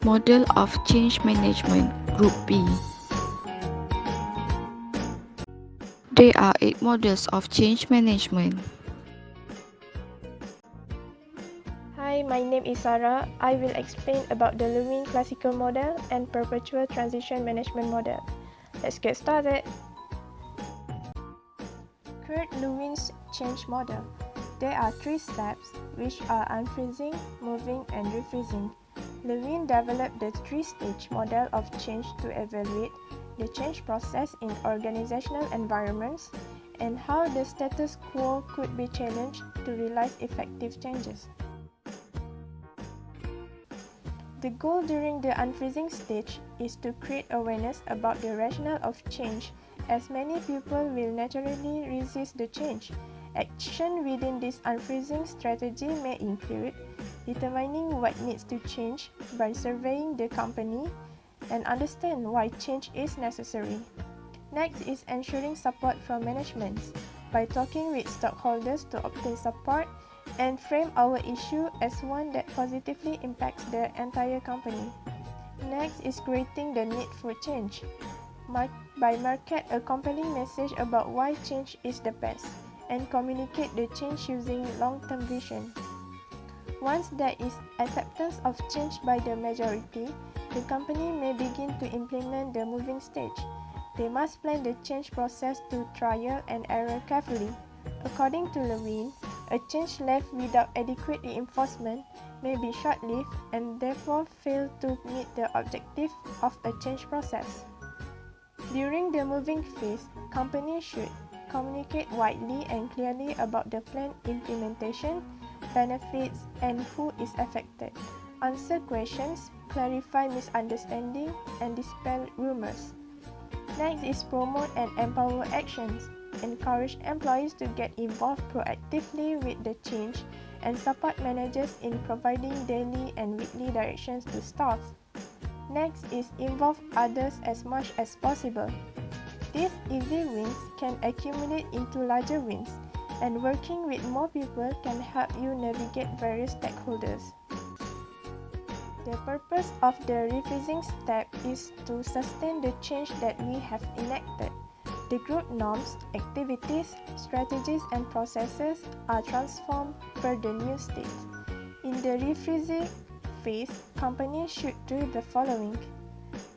Model of Change Management, Group B. There are 8 models of change management. Hi, my name is Sarah. I will explain about the Lewin Classical Model and Perpetual Transition Management Model. Let's get started. Kurt Lewin's Change Model. There are 3 steps, which are unfreezing, moving, and refreezing. Lewin developed the 3-stage model of change to evaluate the change process in organizational environments and how the status quo could be challenged to realize effective changes. The goal during the unfreezing stage is to create awareness about the rationale of change, as many people will naturally resist the change. Action within this unfreezing strategy may include determining what needs to change by surveying the company and understand why change is necessary. Next is ensuring support from management by talking with stockholders to obtain support and frame our issue as one that positively impacts the entire company. Next is creating the need for change by market a compelling message about why change is the best and communicate the change using long-term vision. Once there is acceptance of change by the majority, the company may begin to implement the moving stage. They must plan the change process to trial and error carefully. According to Lewin, a change left without adequate reinforcement may be short-lived and therefore fail to meet the objective of a change process. During the moving phase, companies should communicate widely and clearly about the planned implementation, benefits, and who is affected. Answer questions, clarify misunderstanding, and dispel rumors. Next is promote and empower actions. Encourage employees to get involved proactively with the change and support managers in providing daily and weekly directions to staff. Next is involve others as much as possible. These easy wins can accumulate into larger wins, and working with more people can help you navigate various stakeholders. The purpose of the refreezing step is to sustain the change that we have enacted. The group norms, activities, strategies, and processes are transformed per the new state. In the refreezing phase, companies should do the following.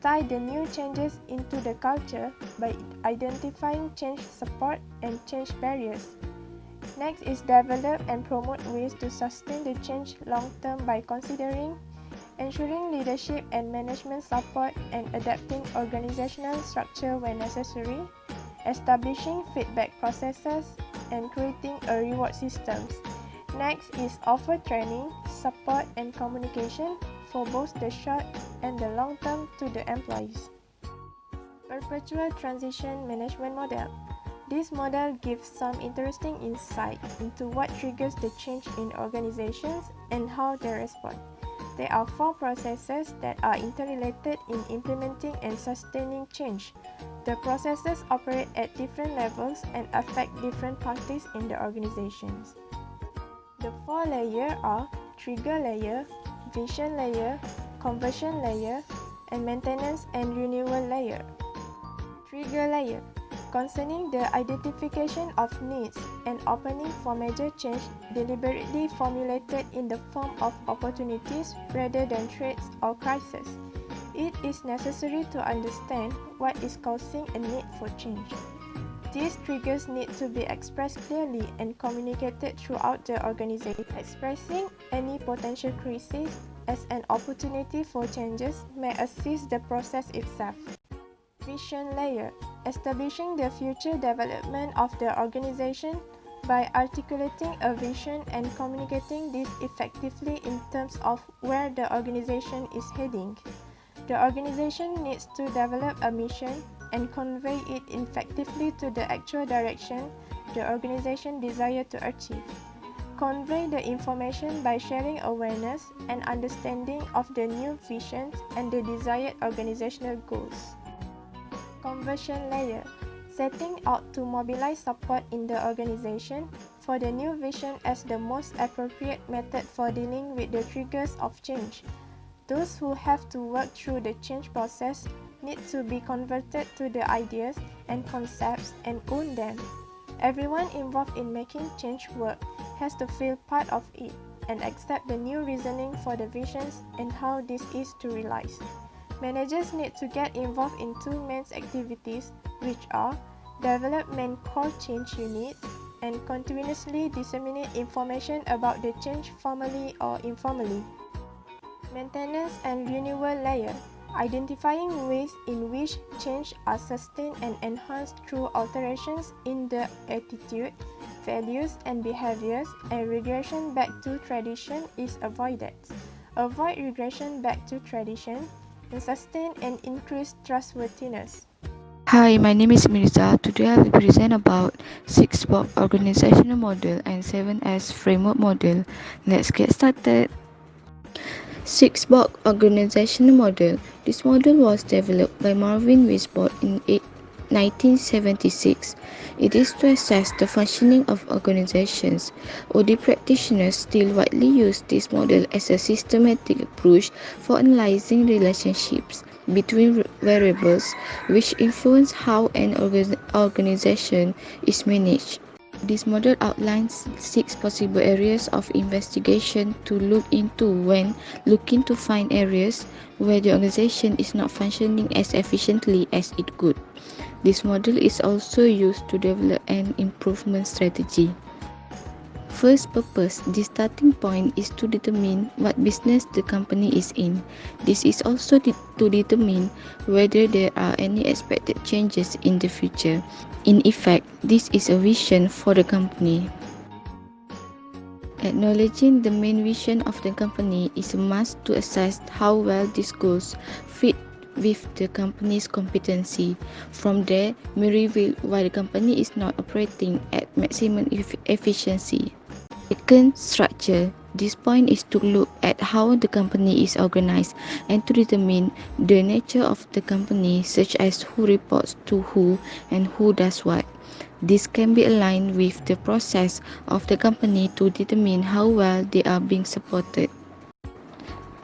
Tie the new changes into the culture by identifying change support and change barriers. Next is develop and promote ways to sustain the change long-term by considering ensuring leadership and management support and adapting organizational structure when necessary, establishing feedback processes, and creating a reward systems. Next is offer training, support, and communication for both the short and the long term to the employees. Perpetual Transition Management Model. This model gives some interesting insight into what triggers the change in organizations and how they respond. There are 4 processes that are interrelated in implementing and sustaining change. The processes operate at different levels and affect different parties in the organizations. The 4 layers are trigger layer, vision layer, conversion layer, and maintenance and renewal layer. Trigger layer. Concerning the identification of needs and opening for major change deliberately formulated in the form of opportunities rather than threats or crises. It is necessary to understand what is causing a need for change. These triggers need to be expressed clearly and communicated throughout the organization. Expressing any potential crisis as an opportunity for changes may assist the process itself. Vision layer. Establishing the future development of the organization by articulating a vision and communicating this effectively in terms of where the organization is heading. The organization needs to develop a mission and convey it effectively to the actual direction the organization desires to achieve. Convey the information by sharing awareness and understanding of the new visions and the desired organizational goals. Conversion layer. Setting out to mobilize support in the organization for the new vision as the most appropriate method for dealing with the triggers of change. those who have to work through the change process need to be converted to the ideas and concepts and own them. Everyone involved in making change work has to feel part of it and accept the new reasoning for the visions and how this is to realize. Managers need to get involved in two main activities, which are development core change units and continuously disseminate information about the change formally or informally. Maintenance and renewal layer, identifying ways in which change are sustained and enhanced through alterations in the attitude, values and behaviors, and regression back to tradition is avoided. Avoid regression back to tradition and sustain and increase trustworthiness. Hi, my name is MIRZA. Today I will present about 6-block organizational model and 7S framework model. Let's get started. 6-block organizational model. This model was developed by Marvin Wisbot in 1976. It is to assess the functioning of organizations. OD practitioners still widely use this model as a systematic approach for analyzing relationships between variables which influence how an organization is managed. This model outlines 6 possible areas of investigation to look into when looking to find areas where the organization is not functioning as efficiently as it could. This model is also used to develop an improvement strategy. First purpose, the starting point is to determine what business the company is in. This is also to determine whether there are any expected changes in the future. In effect, this is a vision for the company. Acknowledging the main vision of the company is a must to assess how well these goals fit with the company's competency. From there, may reveal why the company is not operating at maximum efficiency. Second, structure. This point is to look at how the company is organized and to determine the nature of the company, such as who reports to who and who does what. This can be aligned with the process of the company to determine how well they are being supported.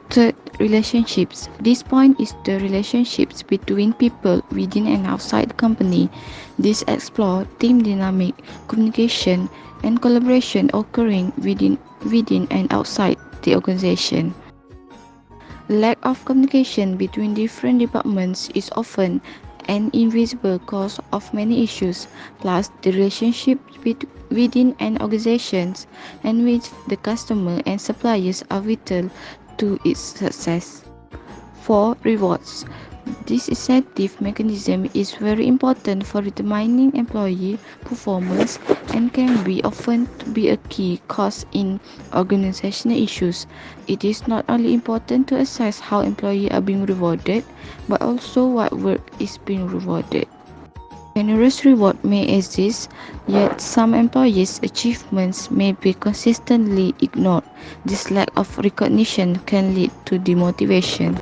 Third, relationships. This point is the relationships between people within and outside the company. This explores team dynamic, communication, and collaboration occurring within and outside the organization. Lack of communication between different departments is often an invisible cause of many issues. Plus, the relationship within an organization and with the customer and suppliers are vital to its success. 4. Rewards. This incentive mechanism is very important for determining employee performance and can be often be a key cause in organizational issues. It is not only important to assess how employees are being rewarded, but also what work is being rewarded. Generous reward may exist, yet some employees' achievements may be consistently ignored. This lack of recognition can lead to demotivation.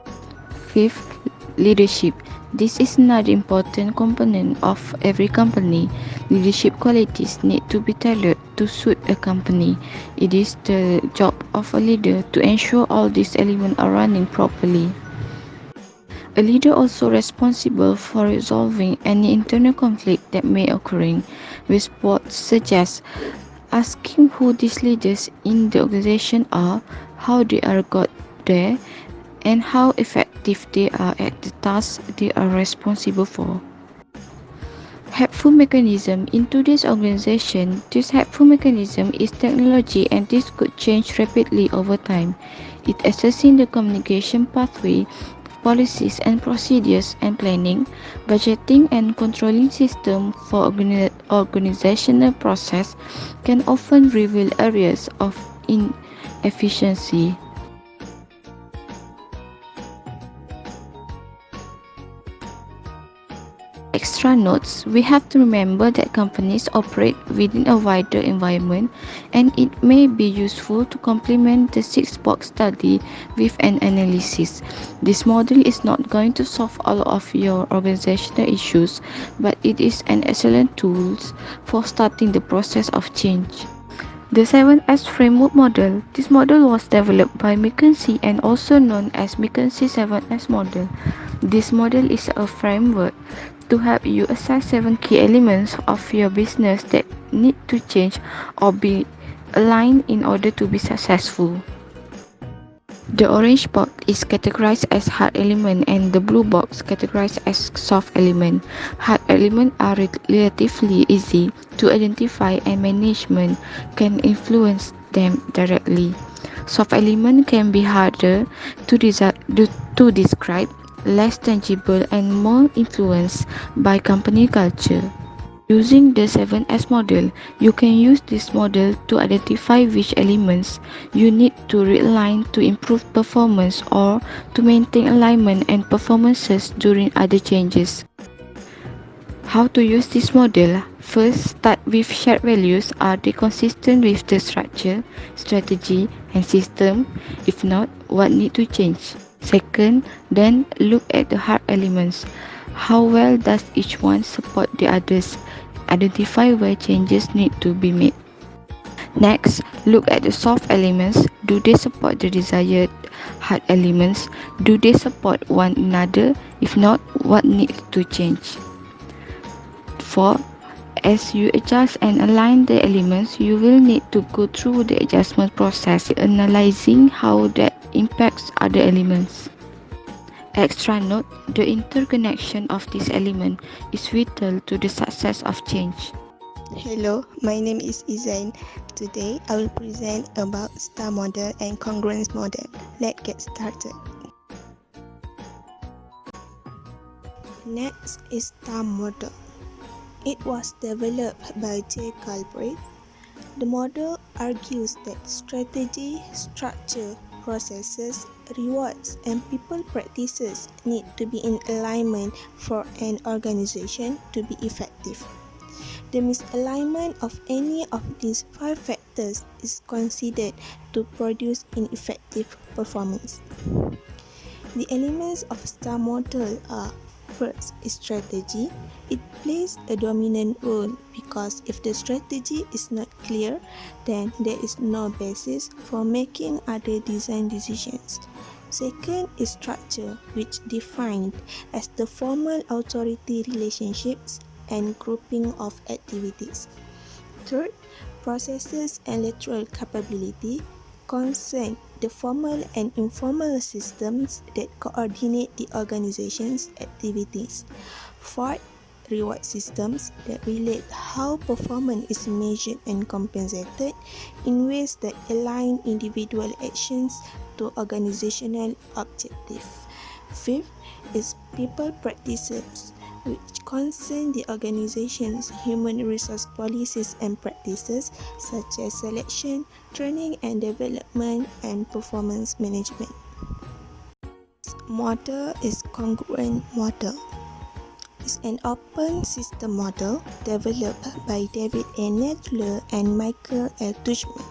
5th, leadership. This is another important component of every company. Leadership qualities need to be tailored to suit a company. It is the job of a leader to ensure all these elements are running properly. A leader also responsible for resolving any internal conflict that may occurring. Wisbot suggests asking who these leaders in the organization are, how they are got there, and how effective they are at the tasks they are responsible for. Helpful mechanism. In today's organization, this helpful mechanism is technology and this could change rapidly over time. It assessing the communication pathway, policies and procedures and planning, budgeting and controlling system for organizational process can often reveal areas of inefficiency. Extra notes, we have to remember that companies operate within a wider environment and it may be useful to complement the 6-block study with an analysis. This model is not going to solve all of your organizational issues, but it is an excellent tool for starting the process of change. The 7S framework model. This model was developed by McKinsey and also known as McKinsey 7S model. This model is a framework to help you assess 7 key elements of your business that need to change or be aligned in order to be successful. The orange box is categorized as hard element and the blue box categorized as soft element. Hard elements are relatively easy to identify and management can influence them directly. Soft element can be harder to describe, less tangible and more influenced by company culture. Using the 7S model, you can use this model to identify which elements you need to realign to improve performance or to maintain alignment and performances during other changes. How to use this model? First, start with shared values. Are they consistent with the structure, strategy, and system? If not, what need to change? Second, then look at the hard elements. How well does each one support the others? Identify where changes need to be made. Next, look at the soft elements. Do they support the desired hard elements? Do they support one another? If not, what needs to change? 4. As you adjust and align the elements, you will need to go through the adjustment process, analyzing how that impacts other elements. Extra note, the interconnection of this element is vital to the success of change. Hello, my name is IEZAN. Today, I will present about STAR model and congruence model. Let's get started. Next is STAR model. It was developed by J. Galbraith. The model argues that strategy, structure, processes, rewards, and people practices need to be in alignment for an organization to be effective. The misalignment of any of these 5 factors is considered to produce ineffective performance. The elements of STAR model are: first is strategy. It plays a dominant role because if the strategy is not clear, then there is no basis for making other design decisions. Second is structure, which defined as the formal authority relationships and grouping of activities. Third, processes and lateral capability concern the formal and informal systems that coordinate the organization's activities. Fourth, reward systems that relate how performance is measured and compensated in ways that align individual actions to organizational objectives. Fifth is people practices, which concern the organization's human resource policies and practices such as selection, training and development, and performance management. Model is congruent model. It's an open system model developed by David A. Nadler and Michael L. Tuchman.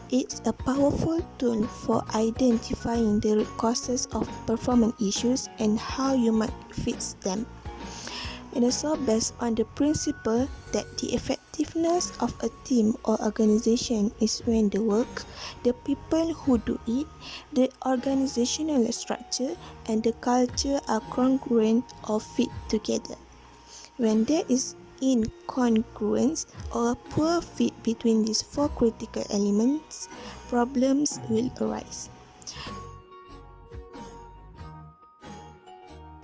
It's a powerful tool for identifying the root causes of performance issues and how you might fix them. It is also based on the principle that the effectiveness of a team or organization is when the work, the people who do it, the organizational structure, and the culture are congruent or fit together. When there is incongruence or a poor fit between these 4 critical elements, problems will arise.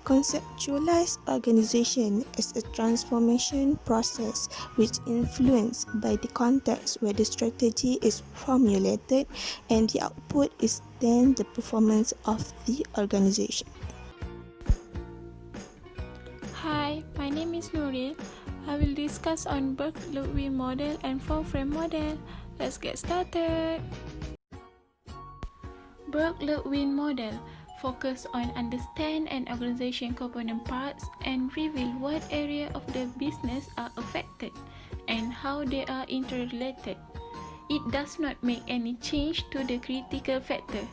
Conceptualize organization as a transformation process which influenced by the context where the strategy is formulated and the output is then the performance of the organization. Hi, my name is NURIL. I will discuss on Burke-Ludwig model and 4-frame model. Let's get started. Burke-Ludwig model focus on understand an organization component parts and reveal what area of the business are affected and how they are interrelated. It does not make any change to the critical factor.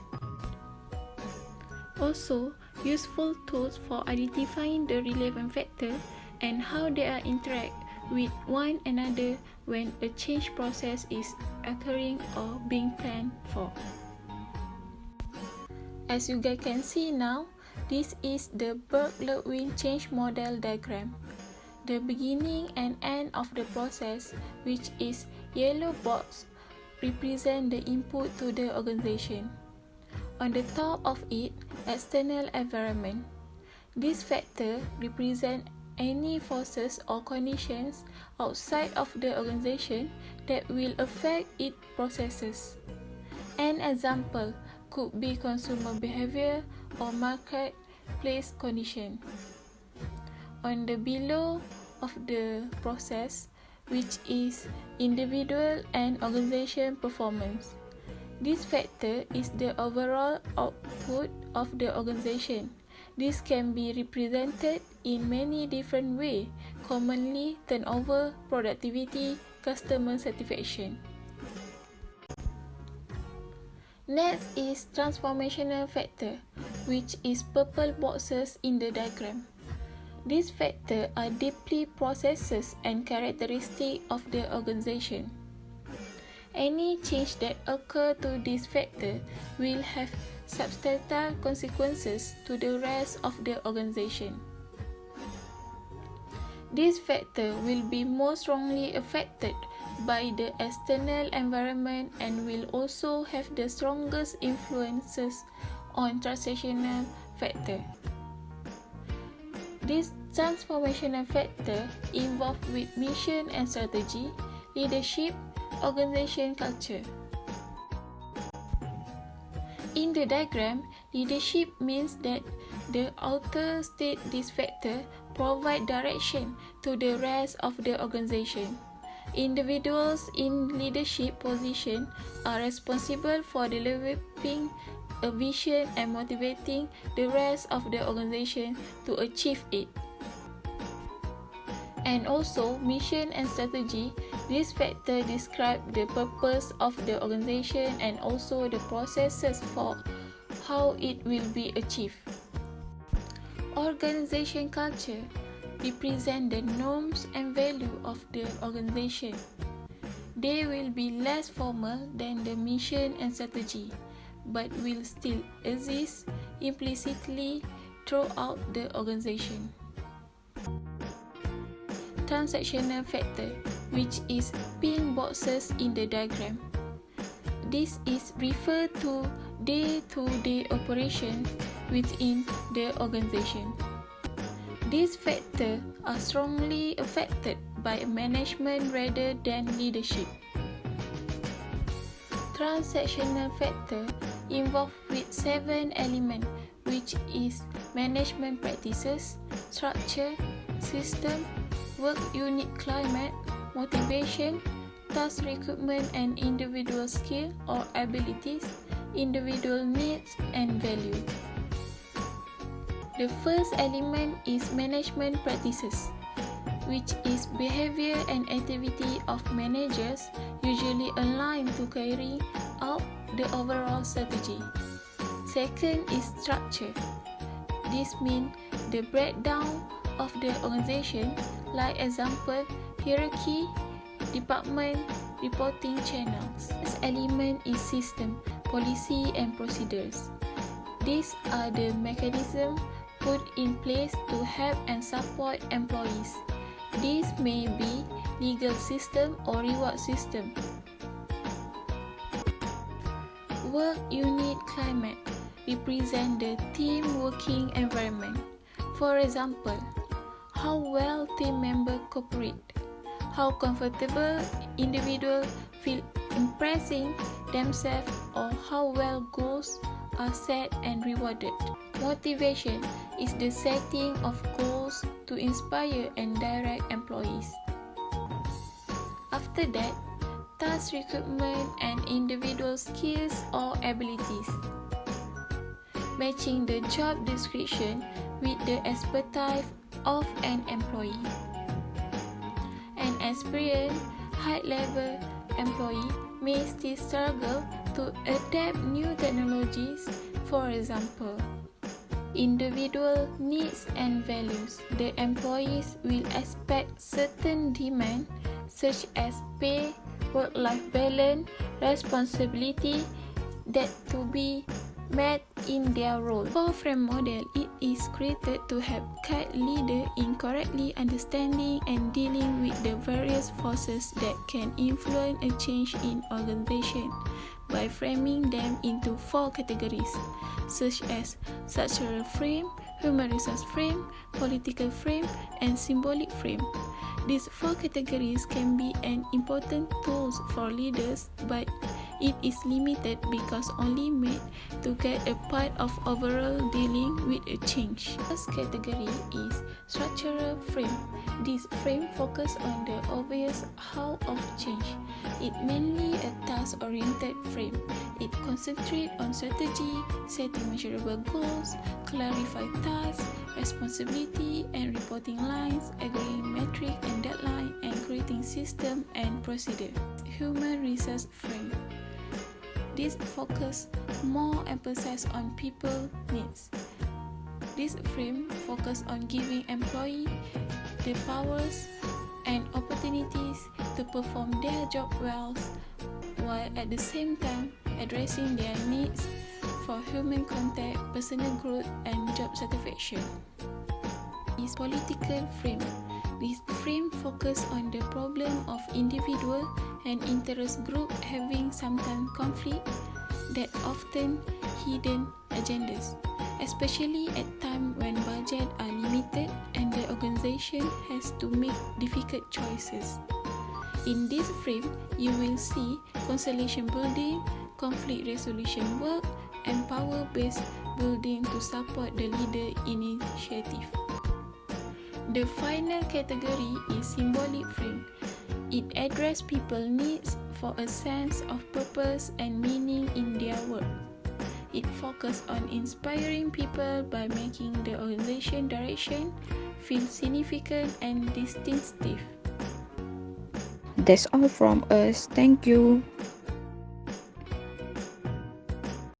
Also, useful tools for identifying the relevant factor and how they are interact with one another when a change process is occurring or being planned for. As you guys can see now, this is the Burke-Lewin change model diagram. The beginning and end of the process, which is yellow box, represent the input to the organization. On the top of it, external environment. This factor represent any forces or conditions outside of the organization that will affect its processes. An example could be consumer behavior or marketplace condition. On the below of the process, which is individual and organization performance. This factor is the overall output of the organization. This can be represented in many different ways, commonly turnover, productivity, customer satisfaction. Next is transformational factor, which is purple boxes in the diagram. These factors are deeply processes and characteristics of the organization. Any change that occur to this factor will have substantial consequences to the rest of the organization. This factor will be more strongly affected by the external environment and will also have the strongest influences on transactional factor. This transformational factor involved with mission and strategy, leadership, organization culture. In the diagram, leadership means that the author states this factor provide direction to the rest of the organization. Individuals in leadership position are responsible for developing a vision and motivating the rest of the organization to achieve it. And also, mission and strategy. This factor describe the purpose of the organization and also the processes for how it will be achieved. Organization culture represent the norms and value of the organization. They will be less formal than the mission and strategy, but will still exist implicitly throughout the organization. Transactional factor, which is pink boxes in the diagram. This is referred to day-to-day operation within the organization. These factors are strongly affected by management rather than leadership. Transactional factor involved with 7 elements, which is management practices, structure, system, work unit climate, motivation, task recruitment and individual skill or abilities, individual needs and value. The first element is management practices, which is behavior and activity of managers usually aligned to carry out the overall strategy. Second is structure. This means the breakdown of the organization, like example, hierarchy, department, reporting channels. This element is system, policy and procedures. These are the mechanisms put in place to help and support employees. These may be legal system or reward system. Work unit climate represent the team working environment. For example, how well team members cooperate, how comfortable individuals feel impressing themselves, or how well goals are set and rewarded. Motivation is the setting of goals to inspire and direct employees. After that, task recruitment and individual skills or abilities. Matching the job description with the expertise of an employee. An experienced, high-level employee may still struggle to adapt new technologies. For example, individual needs and values. The employees will expect certain demands such as pay, work-life balance, responsibility that to be met in their role. For frame model, it is created to help guide leader in correctly understanding and dealing with the various forces that can influence a change in organization by framing them into 4 categories, such as structural frame, human resource frame, political frame, and symbolic frame. These 4 categories can be an important tool for leaders, but it is limited because only made to get a part of overall dealing with a change. First category is structural frame. This frame focuses on the obvious how of change. It mainly a task-oriented frame. It concentrates on strategy, setting measurable goals, clarify tasks, responsibility and reporting lines, agreeing metric and deadline, and creating system and procedure. Human resource frame. This focus more emphasis on people needs. This frame focus on giving employee the powers and opportunities to perform their job well, while at the same time addressing their needs for human contact, personal growth, and job satisfaction. Is political frame. This frame focus on the problem of individual and interest group having sometimes conflict that often hidden agendas, especially at time when budget are limited and the organization has to make difficult choices. In this frame, you will see constellation building, conflict resolution work, and power-based building to support the leader initiative. The final category is symbolic frame. It addresses people's needs for a sense of purpose and meaning in their work. It focuses on inspiring people by making the organization direction feel significant and distinctive. That's all from us. Thank you.